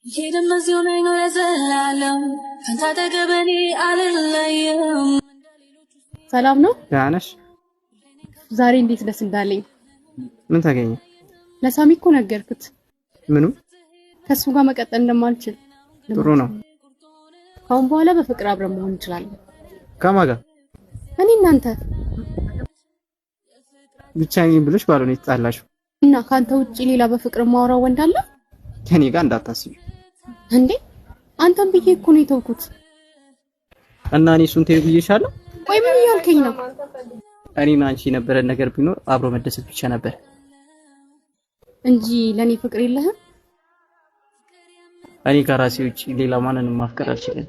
የደመዚው ነው ለዘላለም ፈንታ ተገበኔ አልለየም ሰላም ነው ያነሽ ዛሬ እንዴት ደስ እንዳለኝ ምን ታገኘ ለሳሚ እኮ ነገርኩት ምኑ ከሱ ጋር መቀጠል እንደማልችል ጥሩ ነው አሁን በኋላ በፍቅር አብረን መሆን እንችላለን ከማጋ እኔ እናንተ ብቻዬን ብለሽ ባልሆነ ይጣላችሁ እና ካንተ ውጪ ሌላ በፍቅር ማውራው ወንድ አለ ከኔ ጋር እንዳታስቢ እንዴ አንተም ብዬ እኮ ነው የተውኩት እና እኔ እሱን ተይው ብዬሻለሁ ቆይ ምን ያልከኝ ነው እኔና አንቺ የነበረን ነገር ቢኖር አብሮ መደሰት ብቻ ነበር እንጂ ለኔ ፍቅር የለህም እኔ ከራሴ ውጪ ሌላ ማንንም ማፍቀር አልችልም